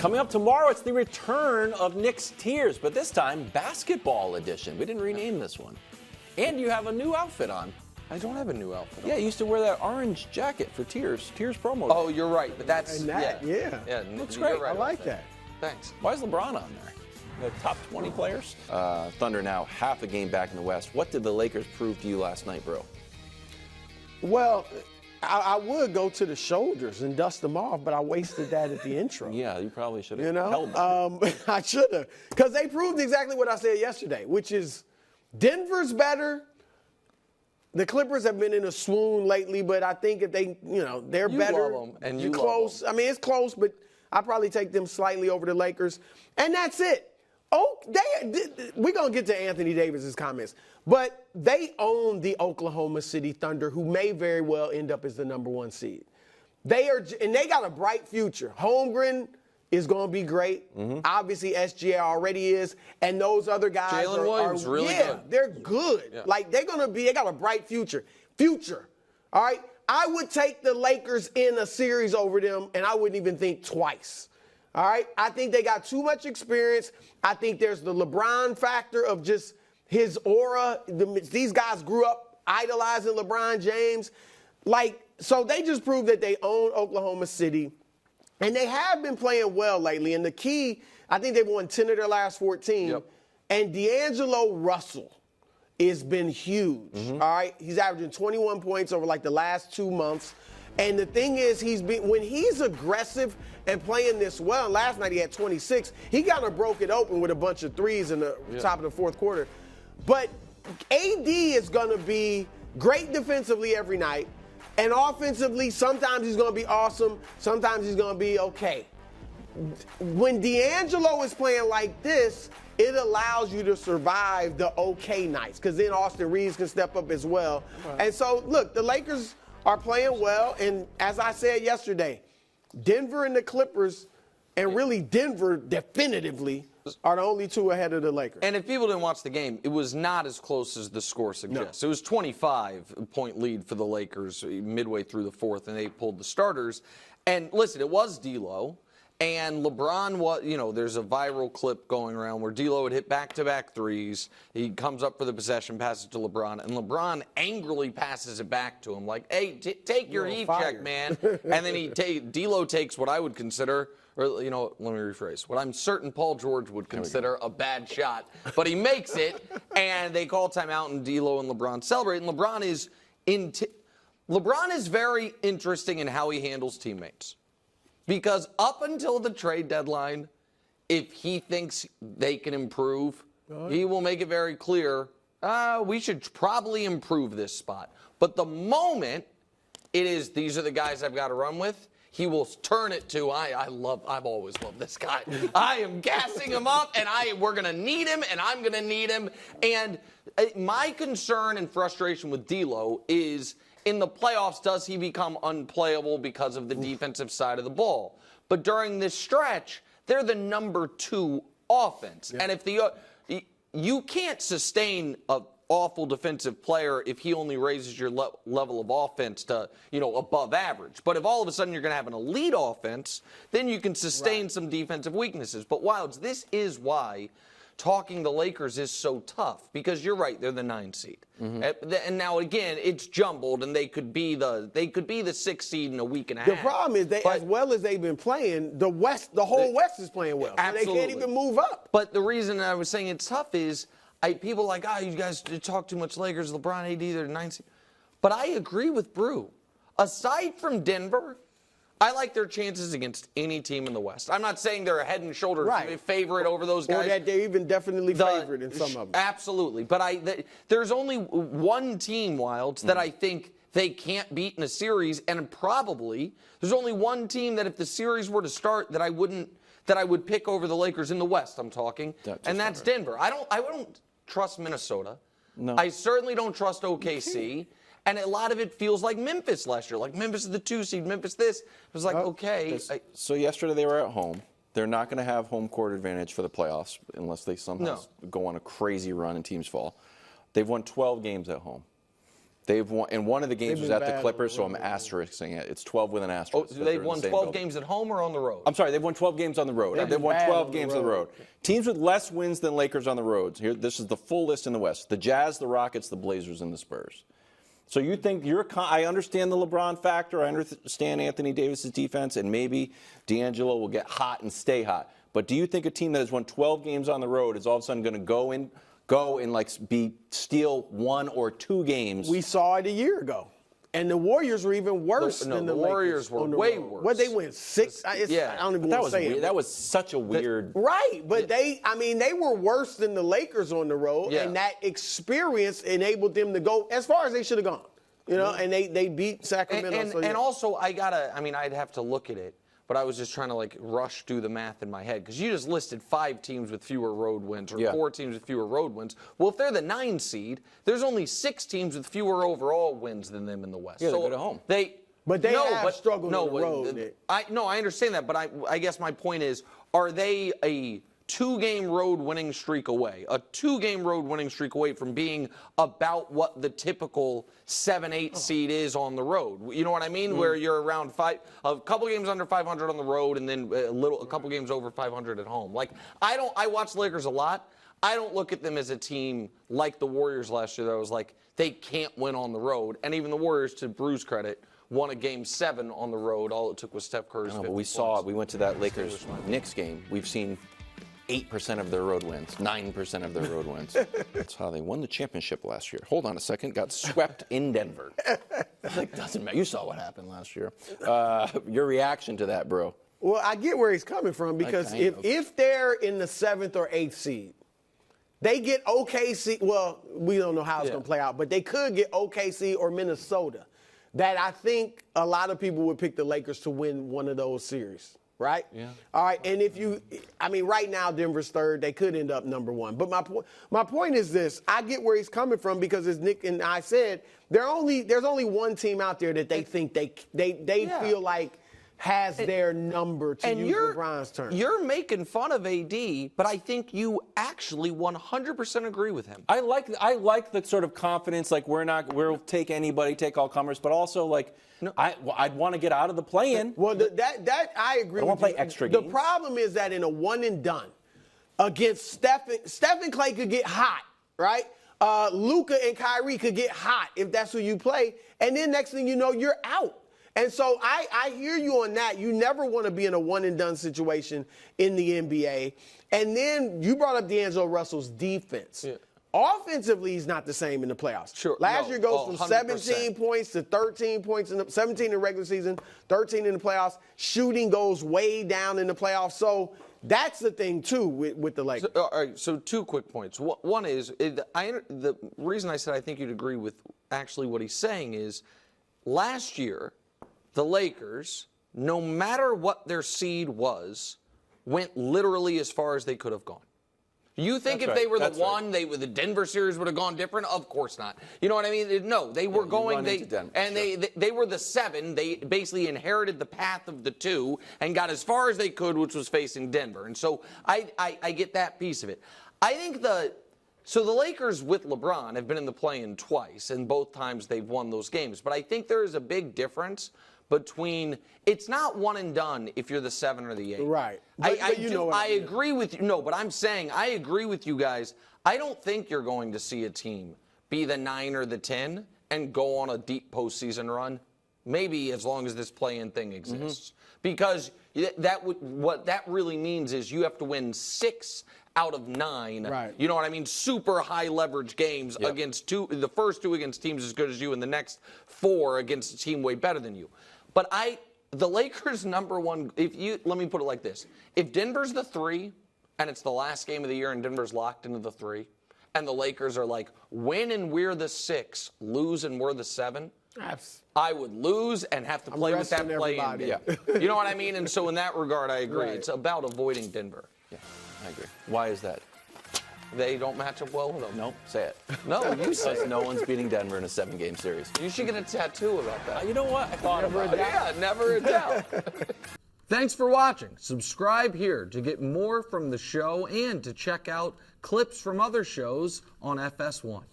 Coming up tomorrow, it's the return of Nick's Tears, but this time, basketball edition. We didn't rename this one. And you have a new outfit on. I don't have a new outfit on. Yeah, you used to wear that orange jacket for Tears promo. Oh, you're right, but that's, yeah. Looks great. I like that. Thanks. Why is LeBron on there? The top 20 players? Thunder now half a game back in the West. What did the Lakers prove to you last night, bro? Well, I would go to the shoulders and dust them off, but I wasted that at the intro. Yeah, you probably should have You know, held them. I should have, because they proved exactly what I said yesterday, which is Denver's better. The Clippers have been in a swoon lately, but I think if they, they're better. Love them, and you close. love them. I mean, it's close, but I probably take them slightly over the Lakers, and that's it. Oh, we're gonna get to Anthony Davis's comments, but they own the Oklahoma City Thunder, who may very well end up as the #1 seed. They got a bright future. Holmgren is going to be great. Mm-hmm. Obviously, SGA already is, and those other guys Jalen Williams, really good. They're good. Yeah. Like they got a bright future. All right. I would take the Lakers in a series over them, and I wouldn't even think twice. All right. I think they got too much experience. I think there's the LeBron factor of just his aura. These guys grew up idolizing LeBron James. So they just proved that they own Oklahoma City. And they have been playing well lately. And the key, I think they've won 10 of their last 14. Yep. And D'Angelo Russell has been huge. Mm-hmm. All right. He's averaging 21 points over the last 2 months. And the thing is, when he's aggressive and playing this well, last night he had 26, he kind of broke it open with a bunch of threes in the top of the fourth quarter. But AD is going to be great defensively every night. And offensively, sometimes he's going to be awesome. Sometimes he's going to be okay. When D'Angelo is playing like this, it allows you to survive the okay nights, because then Austin Reeves can step up as well. Right. And so, look, the Lakers are playing well. And as I said yesterday, Denver and the Clippers, and really Denver definitively, are the only two ahead of the Lakers. And if people didn't watch the game, it was not as close as the score suggests. No. It was 25-point lead for the Lakers midway through the fourth, and they pulled the starters. And listen, it was D'Lo, and LeBron was, there's a viral clip going around where D'Lo would hit back-to-back threes. He comes up for the possession, passes to LeBron, and LeBron angrily passes it back to him, like, hey, take your heat check, man. And then D'Lo takes what I would consider, or, let me rephrase, what I'm certain Paul George would consider a bad shot. But he makes it, and they call timeout, and D'Lo and LeBron celebrate. And LeBron is very interesting in how he handles teammates. Because up until the trade deadline, if he thinks they can improve, he will make it very clear, we should probably improve this spot. But the moment it is, these are the guys I've got to run with, he will turn it to, I've always loved this guy. I am gassing him up, and we're going to need him, and I'm going to need him. And my concern and frustration with D'Lo is, in the playoffs, does he become unplayable because of the defensive side of the ball? But during this stretch, they're the #2 offense. Yeah. And if you can't sustain an awful defensive player if he only raises your level of offense to, above average. But if all of a sudden you're going to have an elite offense, then you can sustain some defensive weaknesses. But Wilds, this is why talking the Lakers is so tough, because you're right, they're the 9 seed. Mm-hmm. And now again, it's jumbled, and they could be the 6th seed in a week and a half. The problem is, as well as they've been playing, the whole West is playing well. Absolutely. So they can't even move up. But the reason I was saying it's tough is people are like, you guys talk too much Lakers, LeBron, AD, they're the 9 seed. But I agree with Brew. Aside from Denver, I like their chances against any team in the West. I'm not saying they're a head and shoulders favorite over those guys. Or that they're even definitely favored in some of them. Absolutely. But there's only one team, Wilds, that I think they can't beat in a series, and probably there's only one team that if the series were to start that I would pick over the Lakers in the West, I'm talking, and that's Denver. I don't trust Minnesota. No. I certainly don't trust OKC. And a lot of it feels like Memphis last year. Like Memphis is the 2 seed, Memphis this. It was like, okay. So yesterday they were at home. They're not going to have home court advantage for the playoffs unless they somehow go on a crazy run and teams fall. They've won 12 games at home. They've won, and one of the games was been at the bad Clippers, so on I'm the road. asterisking it. It's 12 with an Oh, asterisk. so they've won 12 games at home or on the road? I'm sorry, they've won 12 games on the road. They've won bad 12 on the games on the road. road. Teams with less wins than Lakers on the road. Here, this is the full list in the West: the Jazz, the Rockets, the Blazers, and the Spurs. So you think I understand the LeBron factor. I understand Anthony Davis's defense, and maybe D'Angelo will get hot and stay hot. But do you think a team that has won 12 games on the road is all of a sudden going to go and like steal 1 or 2 games? We saw it a year ago. And the Warriors were even worse than the Warriors Lakers were on the way road. worse. What they win 6? Yeah. I don't even that want was to say weird. it. That was such a weird. Right, but they were worse than the Lakers on the road, Yeah. and that experience enabled them to go as far as they should have gone. You know, and they beat Sacramento. And also, I'd have to look at it, but I was just trying to like rush through the math in my head because you just listed 5 teams with fewer road wins or 4 teams with fewer road wins. Well, if they're the 9 seed, there's only 6 teams with fewer overall wins than them in the West. Yeah, so they go to home. But they have struggled on the road. I understand that, but I guess my point is, are they a 2-game road winning streak away? A 2-game road winning streak away from being about what the typical 7-8 seed is on the road. You know what I mean? Where you're around a couple games under 500 on the road, and then a couple games over 500 at home. Like I watch the Lakers a lot. I don't look at them as a team like the Warriors last year that was like they can't win on the road. And even the Warriors, to Bruce's credit, won a game 7 on the road. All it took was Steph Curry's 50 we went to that Lakers-Knicks game. We've seen 8% of their road wins, 9% of their road wins. That's how they won the championship last year. Hold on a second. Got swept in Denver. Like, doesn't matter. You saw what happened last year. Your reaction to that, bro? Well, I get where he's coming from because if they're in the 7th or 8th seed, they get OKC. Well, we don't know how it's going to play out, but they could get OKC or Minnesota. That I think a lot of people would pick the Lakers to win one of those series. Right? Yeah. All right. And right now Denver's 3rd. They could end up number 1. But my point is this. I get where he's coming from because as Nick and I said, there's only one team out there that they think they feel like has their number, to use LeBron's term. You're making fun of AD, but I think you actually 100% agree with him. I like the sort of confidence, like we'll take anybody, take all comers, but also like I'd want to get out of the play-in. Well, that I agree with you. I want to play extra games. The problem is that in a one and done against Stephen Clay could get hot, right? Luka and Kyrie could get hot if that's who you play, and then next thing you know, you're out. And so I hear you on that. You never want to be in a one-and-done situation in the NBA. And then you brought up D'Angelo Russell's defense. Yeah. Offensively, he's not the same in the playoffs. Sure. Last year goes from 100%. 17 points to 13 points, 17 in the regular season, 13 in the playoffs. Shooting goes way down in the playoffs. So that's the thing, too, with the Lakers. All right, so 2 quick points. One is, the reason I said I think you'd agree with actually what he's saying is last year, the Lakers, no matter what their seed was, went literally as far as they could have gone. You think if they were the 1, the Denver series would have gone different? Of course not. You know what I mean? No, they were going. They were the 7. They basically inherited the path of the 2 and got as far as they could, which was facing Denver. And so I get that piece of it. I think the Lakers with LeBron have been in the play-in twice, and both times they've won those games. But I think there is a big difference between it's not one and done if you're the 7 or the 8. Right. I agree with you. No, but I'm saying I agree with you guys. I don't think you're going to see a team be the 9 or the 10 and go on a deep postseason run. Maybe as long as this play-in thing exists. Because what that really means is you have to win 6 out of 9. Right. You know what I mean? Super high leverage games against the first 2 against teams as good as you, and the next 4 against a team way better than you. But the Lakers number 1. Let me put it like this: if Denver's the 3, and it's the last game of the year, and Denver's locked into the 3, and the Lakers are like win and we're the 6, lose and we're the 7. I would lose and have to play with that play-in. Yeah. You know what I mean? And so in that regard, I agree. Right. It's about avoiding Denver. Yeah, I agree. Why is that? They don't match up well with them. Nope, say it. No, you say it. No one's beating Denver in a 7-game series. You should get a tattoo about that. You know what? I thought about it. Yeah, never a doubt. Thanks for watching. Subscribe here to get more from the show and to check out clips from other shows on FS1.